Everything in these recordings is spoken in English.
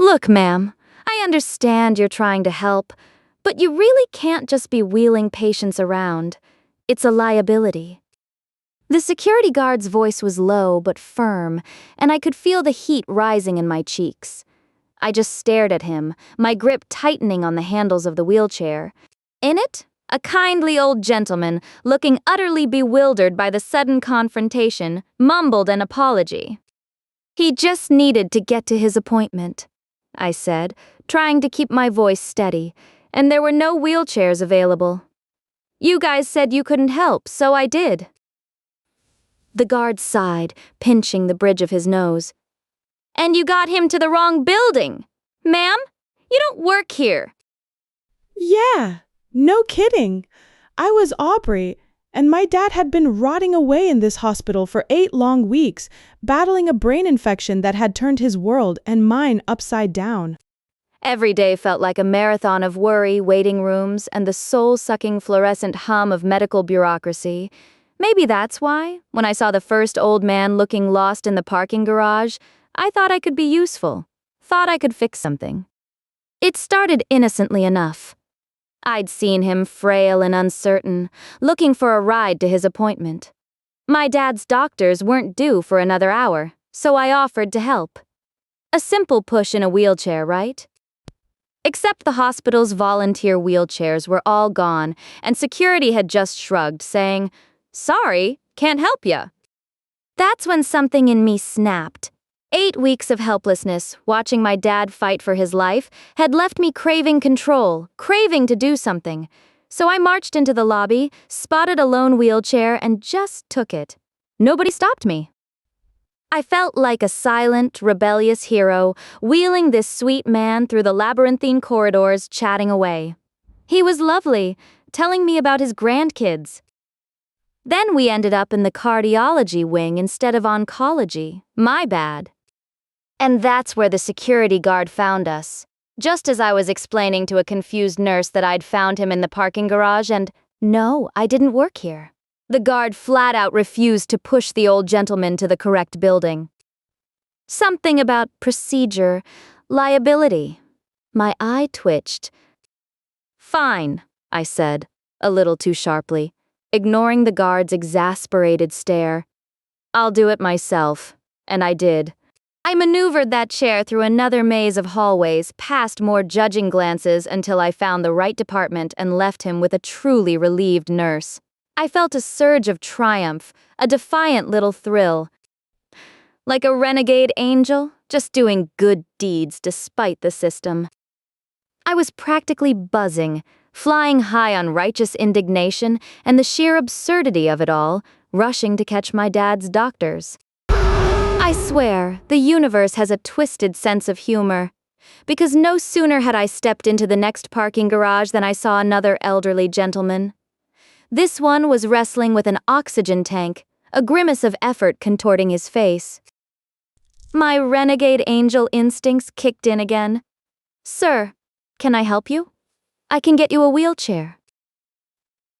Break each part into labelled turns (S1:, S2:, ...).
S1: Look, ma'am, I understand you're trying to help, but you really can't just be wheeling patients around. It's a liability. The security guard's voice was low but firm, and I could feel the heat rising in my cheeks. I just stared at him, my grip tightening on the handles of the wheelchair. In it, a kindly old gentleman, looking utterly bewildered by the sudden confrontation, mumbled an apology. He just needed to get to his appointment, I said, trying to keep my voice steady, and there were no wheelchairs available. You guys said you couldn't help, so I did. The guard sighed, pinching the bridge of his nose. And you got him to the wrong building. Ma'am, you don't work here.
S2: Yeah, no kidding. I was Aubrey, and my dad had been rotting away in this hospital for 8 long weeks, battling a brain infection that had turned his world and mine upside down.
S1: Every day felt like a marathon of worry, waiting rooms, and the soul-sucking fluorescent hum of medical bureaucracy. Maybe that's why, when I saw the first old man looking lost in the parking garage, I thought I could be useful, thought I could fix something. It started innocently enough. I'd seen him frail and uncertain, looking for a ride to his appointment. My dad's doctors weren't due for another hour, so I offered to help. A simple push in a wheelchair, right? Except the hospital's volunteer wheelchairs were all gone, and security had just shrugged, saying, "Sorry, can't help ya." That's when something in me snapped. 8 weeks of helplessness, watching my dad fight for his life, had left me craving control, craving to do something. So I marched into the lobby, spotted a lone wheelchair, and just took it. Nobody stopped me. I felt like a silent, rebellious hero, wheeling this sweet man through the labyrinthine corridors, chatting away. He was lovely, telling me about his grandkids. Then we ended up in the cardiology wing instead of oncology. My bad. And that's where the security guard found us. Just as I was explaining to a confused nurse that I'd found him in the parking garage and, no, I didn't work here. The guard flat out refused to push the old gentleman to the correct building. Something about procedure, liability. My eye twitched. Fine, I said, a little too sharply, ignoring the guard's exasperated stare. I'll do it myself, and I did. I maneuvered that chair through another maze of hallways, past more judging glances until I found the right department and left him with a truly relieved nurse. I felt a surge of triumph, a defiant little thrill. Like a renegade angel, just doing good deeds despite the system. I was practically buzzing, flying high on righteous indignation and the sheer absurdity of it all, rushing to catch my dad's doctors. I swear, the universe has a twisted sense of humor. Because no sooner had I stepped into the next parking garage than I saw another elderly gentleman. This one was wrestling with an oxygen tank, a grimace of effort contorting his face. My renegade angel instincts kicked in again. "Sir, can I help you? I can get you a wheelchair."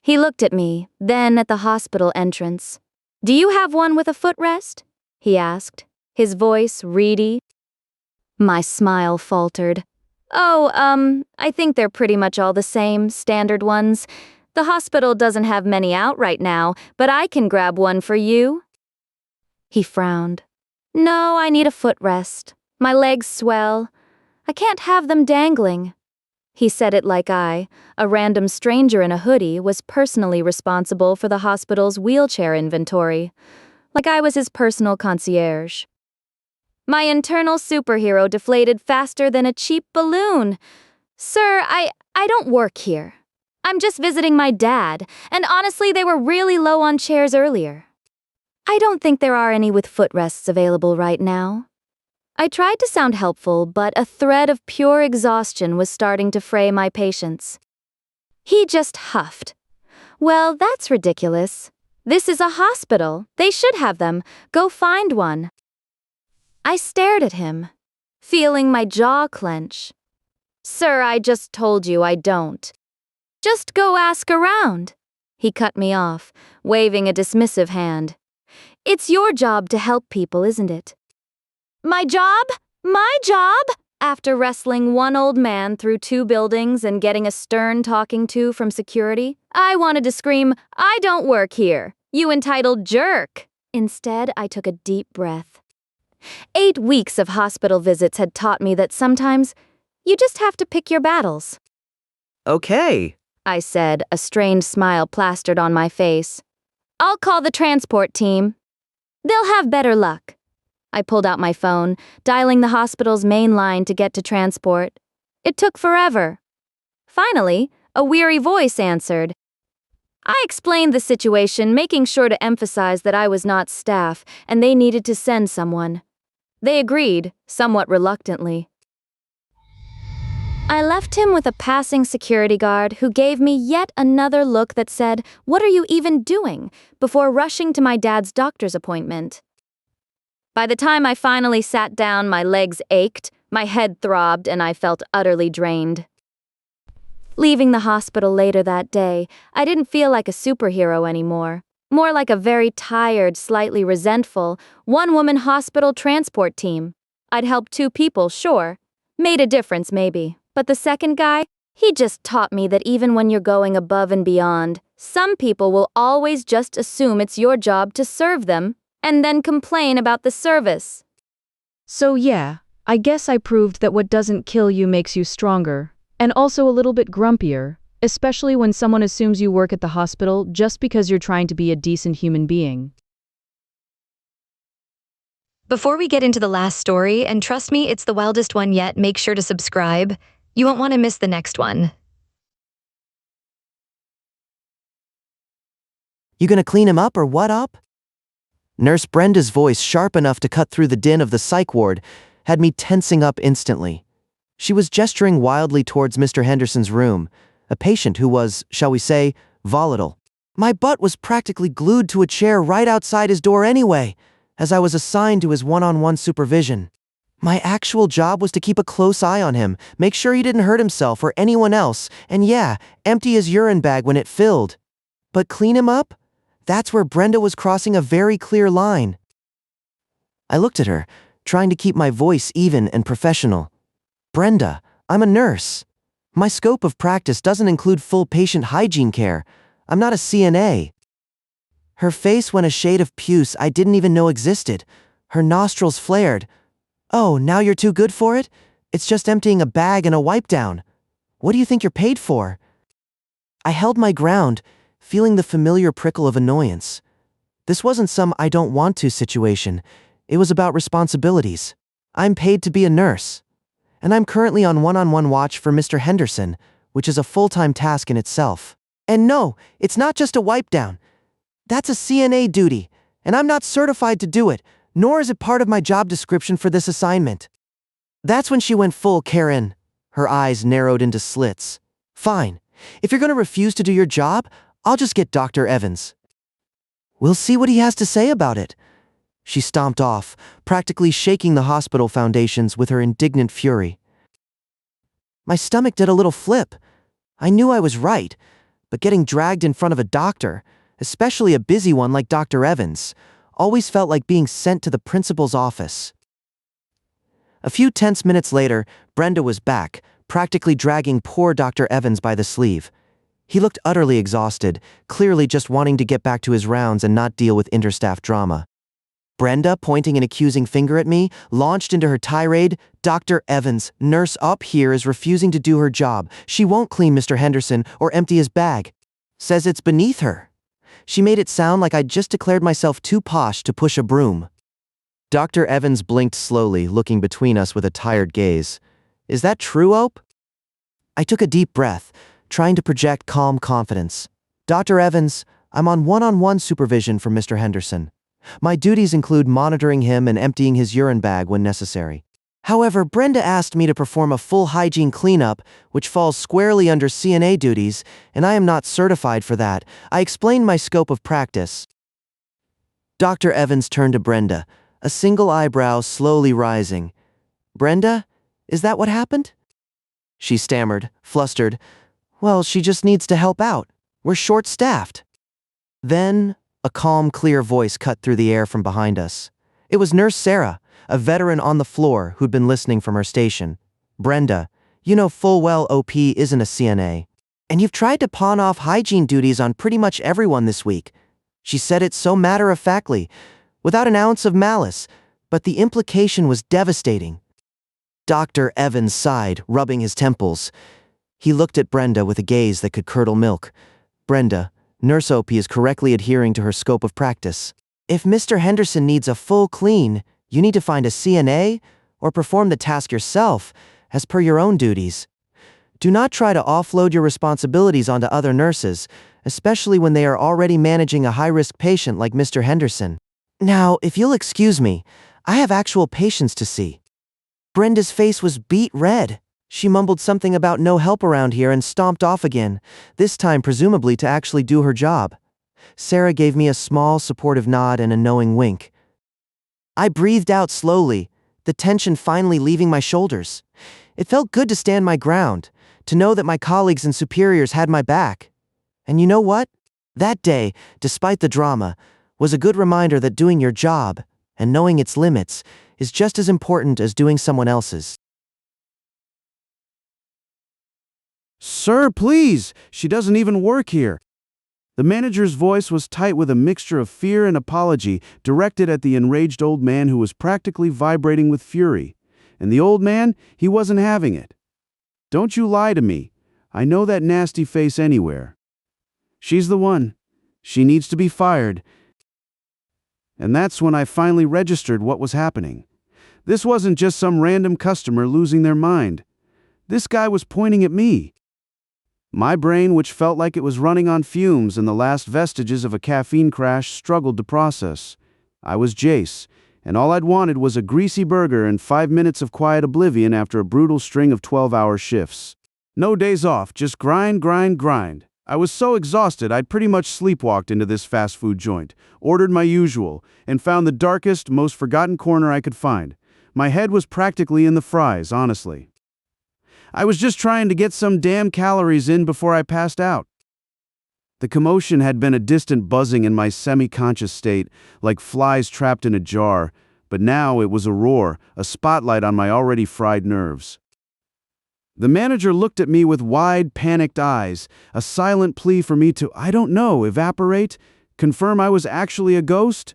S1: He looked at me, then at the hospital entrance. "Do you have one with a footrest?" he asked, his voice reedy. My smile faltered. I think they're pretty much all the same, standard ones. The hospital doesn't have many out right now, but I can grab one for you." He frowned. "No, I need a footrest. My legs swell. I can't have them dangling." He said it like I, a random stranger in a hoodie, was personally responsible for the hospital's wheelchair inventory. Like I was his personal concierge. My internal superhero deflated faster than a cheap balloon. "Sir, I don't work here. I'm just visiting my dad, and honestly, they were really low on chairs earlier. I don't think there are any with footrests available right now." I tried to sound helpful, but a thread of pure exhaustion was starting to fray my patience. He just huffed. "Well, that's ridiculous. This is a hospital. They should have them. Go find one." I stared at him, feeling my jaw clench. "Sir, I just told you I don't. Just go ask around." He cut me off, waving a dismissive hand. "It's your job to help people, isn't it?" My job? My job? After wrestling one old man through 2 buildings and getting a stern talking to from security, I wanted to scream, "I don't work here, you entitled jerk!" Instead, I took a deep breath. 8 weeks of hospital visits had taught me that sometimes you just have to pick your battles.
S3: Okay.
S1: I said, a strained smile plastered on my face. "I'll call the transport team. They'll have better luck." I pulled out my phone, dialing the hospital's main line to get to transport. It took forever. Finally, a weary voice answered. I explained the situation, making sure to emphasize that I was not staff and they needed to send someone. They agreed, somewhat reluctantly. I left him with a passing security guard who gave me yet another look that said, "What are you even doing?" before rushing to my dad's doctor's appointment. By the time I finally sat down, my legs ached, my head throbbed, and I felt utterly drained. Leaving the hospital later that day, I didn't feel like a superhero anymore. More like a very tired, slightly resentful, one-woman hospital transport team. I'd helped 2 people, sure. Made a difference, maybe. But the second guy, he just taught me that even when you're going above and beyond, some people will always just assume it's your job to serve them, and then complain about the service.
S4: So yeah, I guess I proved that what doesn't kill you makes you stronger, and also a little bit grumpier, especially when someone assumes you work at the hospital just because you're trying to be a decent human being.
S5: Before we get into the last story, and trust me, it's the wildest one yet, make sure to subscribe. You won't want to miss the next one.
S3: You gonna clean him up or what up? Nurse Brenda's voice, sharp enough to cut through the din of the psych ward, had me tensing up instantly. She was gesturing wildly towards Mr. Henderson's room, a patient who was, shall we say, volatile. My butt was practically glued to a chair right outside his door anyway, as I was assigned to his one-on-one supervision. My actual job was to keep a close eye on him, make sure he didn't hurt himself or anyone else, and yeah, empty his urine bag when it filled. But clean him up? That's where Brenda was crossing a very clear line. I looked at her, trying to keep my voice even and professional. Brenda, I'm a nurse. My scope of practice doesn't include full patient hygiene care. I'm not a CNA. Her face went a shade of puce I didn't even know existed. Her nostrils flared. "Oh, now you're too good for it? It's just emptying a bag and a wipe down. What do you think you're paid for?" I held my ground, feeling the familiar prickle of annoyance. This wasn't some "I don't want to" situation. It was about responsibilities. I'm paid to be a nurse. And I'm currently on one-on-one watch for Mr. Henderson, which is a full-time task in itself. And no, it's not just a wipe down. That's a CNA duty, and I'm not certified to do it, nor is it part of my job description for this assignment. That's when she went full Karen. Her eyes narrowed into slits. "Fine. If you're going to refuse to do your job, I'll just get Dr. Evans. We'll see what he has to say about it." She stomped off, practically shaking the hospital foundations with her indignant fury. My stomach did a little flip. I knew I was right, but getting dragged in front of a doctor, especially a busy one like Dr. Evans, always felt like being sent to the principal's office. A few tense minutes later, Brenda was back, practically dragging poor Dr. Evans by the sleeve. He looked utterly exhausted, clearly just wanting to get back to his rounds and not deal with interstaff drama. Brenda, pointing an accusing finger at me, launched into her tirade. "Dr. Evans, nurse up here, is refusing to do her job. She won't clean Mr. Henderson or empty his bag. Says it's beneath her." She made it sound like I'd just declared myself too posh to push a broom. Dr. Evans blinked slowly, looking between us with a tired gaze. "Is that true, Ope?" I took a deep breath, trying to project calm confidence. "Dr. Evans, I'm on one-on-one supervision for Mr. Henderson. My duties include monitoring him and emptying his urine bag when necessary. However, Brenda asked me to perform a full hygiene cleanup, which falls squarely under CNA duties, and I am not certified for that." I explained my scope of practice. Dr. Evans turned to Brenda, a single eyebrow slowly rising. "Brenda, is that what happened?" She stammered, flustered. "Well, she just needs to help out. We're short-staffed." Then, a calm, clear voice cut through the air from behind us. It was Nurse Sarah, a veteran on the floor who'd been listening from her station. Brenda, you know full well OP isn't a CNA. And you've tried to pawn off hygiene duties on pretty much everyone this week. She said it so matter-of-factly, without an ounce of malice, but the implication was devastating. Dr. Evans sighed, rubbing his temples. He looked at Brenda with a gaze that could curdle milk. Brenda, Nurse OP is correctly adhering to her scope of practice. If Mr. Henderson needs a full clean, you need to find a CNA or perform the task yourself, as per your own duties. Do not try to offload your responsibilities onto other nurses, especially when they are already managing a high-risk patient like Mr. Henderson. Now, if you'll excuse me, I have actual patients to see. Brenda's face was beet red. She mumbled something about no help around here and stomped off again, this time presumably to actually do her job. Sarah gave me a small, supportive nod and a knowing wink. I breathed out slowly, the tension finally leaving my shoulders. It felt good to stand my ground, to know that my colleagues and superiors had my back. And you know what? That day, despite the drama, was a good reminder that doing your job, and knowing its limits, is just as important as doing someone else's.
S6: Sir, please! She doesn't even work here. The manager's voice was tight with a mixture of fear and apology directed at the enraged old man who was practically vibrating with fury. And the old man, he wasn't having it. Don't you lie to me. I know that nasty face anywhere. She's the one. She needs to be fired. And that's when I finally registered what was happening. This wasn't just some random customer losing their mind. This guy was pointing at me. My brain, which felt like it was running on fumes and the last vestiges of a caffeine crash, struggled to process. I was Jace, and all I'd wanted was a greasy burger and 5 minutes of quiet oblivion after a brutal string of 12-hour shifts. No days off, just grind, grind, grind. I was so exhausted I'd pretty much sleepwalked into this fast food joint, ordered my usual, and found the darkest, most forgotten corner I could find. My head was practically in the fries, honestly. I was just trying to get some damn calories in before I passed out. The commotion had been a distant buzzing in my semi-conscious state, like flies trapped in a jar, but now it was a roar, a spotlight on my already fried nerves. The manager looked at me with wide, panicked eyes, a silent plea for me to, I don't know, evaporate, confirm I was actually a ghost.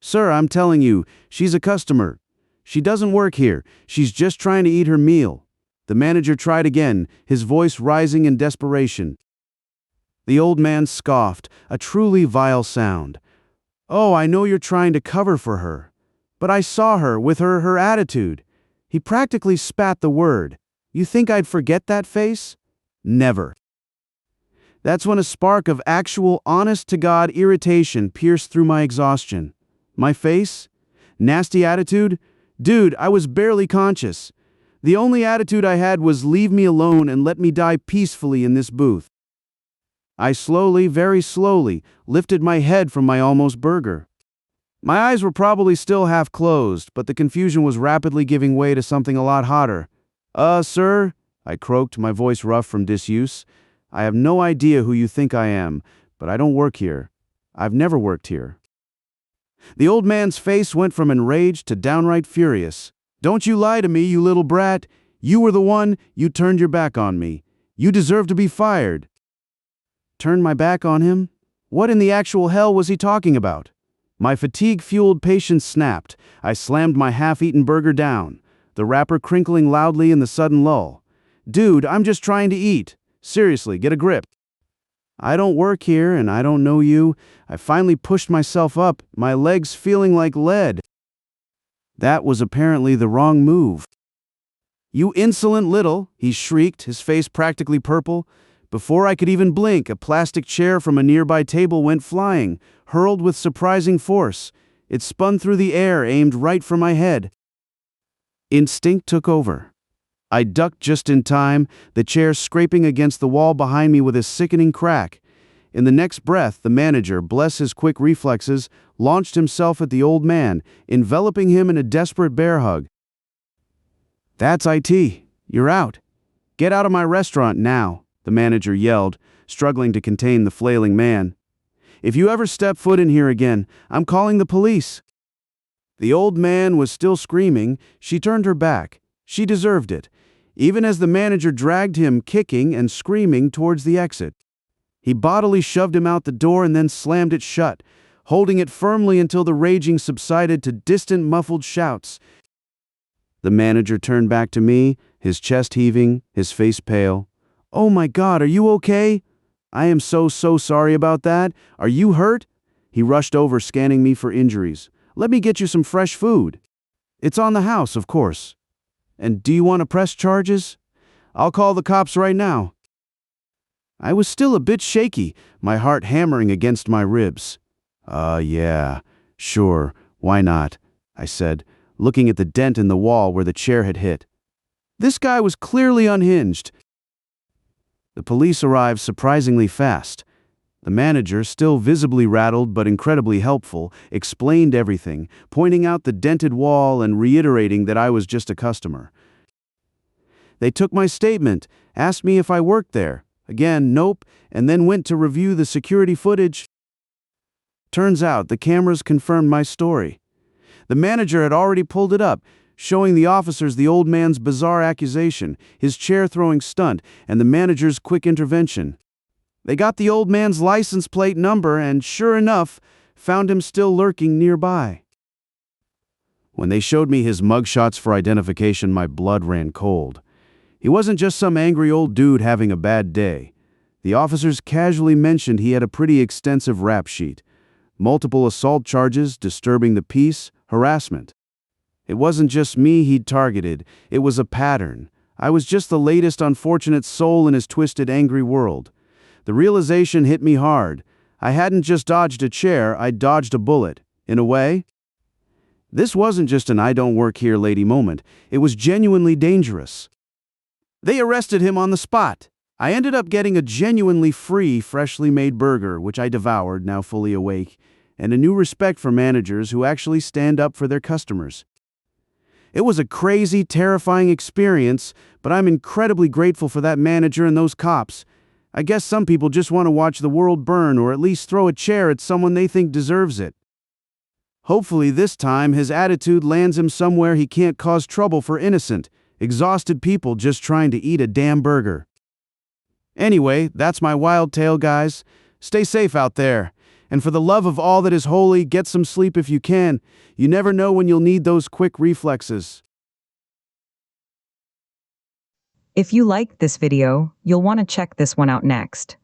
S6: Sir, I'm telling you, she's a customer. She doesn't work here. She's just trying to eat her meal. The manager tried again, his voice rising in desperation. The old man scoffed, a truly vile sound. Oh, I know you're trying to cover for her. But I saw her, with her attitude. He practically spat the word. You think I'd forget that face? Never. That's when a spark of actual, honest-to-God irritation pierced through my exhaustion. My face? Nasty attitude? Dude, I was barely conscious. The only attitude I had was leave me alone and let me die peacefully in this booth. I slowly, very slowly, lifted my head from my almost burger. My eyes were probably still half closed, but the confusion was rapidly giving way to something a lot hotter. Sir, I croaked, my voice rough from disuse. I have no idea who you think I am, but I don't work here. I've never worked here. The old man's face went from enraged to downright furious. Don't you lie to me, you little brat. You were the one, you turned your back on me. You deserve to be fired. Turned my back on him? What in the actual hell was he talking about? My fatigue-fueled patience snapped. I slammed my half-eaten burger down, the wrapper crinkling loudly in the sudden lull. Dude, I'm just trying to eat. Seriously, get a grip. I don't work here and I don't know you. I finally pushed myself up, my legs feeling like lead. That was apparently the wrong move. You insolent little, he shrieked, his face practically purple. Before I could even blink, a plastic chair from a nearby table went flying, hurled with surprising force. It spun through the air, aimed right for my head. Instinct took over. I ducked just in time, the chair scraping against the wall behind me with a sickening crack. In the next breath, the manager, bless his quick reflexes, launched himself at the old man, enveloping him in a desperate bear hug. That's IT. You're out. Get out of my restaurant now, the manager yelled, struggling to contain the flailing man. If you ever step foot in here again, I'm calling the police. The old man was still screaming. She turned her back, She deserved it, even as the manager dragged him kicking and screaming towards the exit. He bodily shoved him out the door and then slammed it shut, holding it firmly until the raging subsided to distant muffled shouts. The manager turned back to me, his chest heaving, his face pale. "Oh my God, are you okay? I am so sorry about that. Are you hurt?" He rushed over, scanning me for injuries. "Let me get you some fresh food." "It's on the house, of course." "And do you want to press charges?" "I'll call the cops right now." I was still a bit shaky, my heart hammering against my ribs. Yeah, sure, why not?" I said, looking at the dent in the wall where the chair had hit. This guy was clearly unhinged. The police arrived surprisingly fast. The manager, still visibly rattled but incredibly helpful, explained everything, pointing out the dented wall and reiterating that I was just a customer. They took my statement, asked me if I worked there. Again, nope, and then went to review the security footage. Turns out the cameras confirmed my story. The manager had already pulled it up, showing the officers the old man's bizarre accusation, his chair-throwing stunt, and the manager's quick intervention. They got the old man's license plate number and, sure enough, found him still lurking nearby. When they showed me his mugshots for identification, my blood ran cold. He wasn't just some angry old dude having a bad day. The officers casually mentioned he had a pretty extensive rap sheet. Multiple assault charges, disturbing the peace, harassment. It wasn't just me he'd targeted, it was a pattern. I was just the latest unfortunate soul in his twisted, angry world. The realization hit me hard. I hadn't just dodged a chair, I'd dodged a bullet. In a way, this wasn't just an "I don't work here, lady" moment. It was genuinely dangerous. They arrested him on the spot. I ended up getting a genuinely free, freshly made burger, which I devoured, now fully awake, and a new respect for managers who actually stand up for their customers. It was a crazy, terrifying experience, but I'm incredibly grateful for that manager and those cops. I guess some people just want to watch the world burn or at least throw a chair at someone they think deserves it. Hopefully this time his attitude lands him somewhere he can't cause trouble for innocent, exhausted people just trying to eat a damn burger. Anyway, that's my wild tale, guys. Stay safe out there. And for the love of all that is holy, get some sleep if you can. You never know when you'll need those quick reflexes.
S7: If you liked this video, you'll want to check this one out next.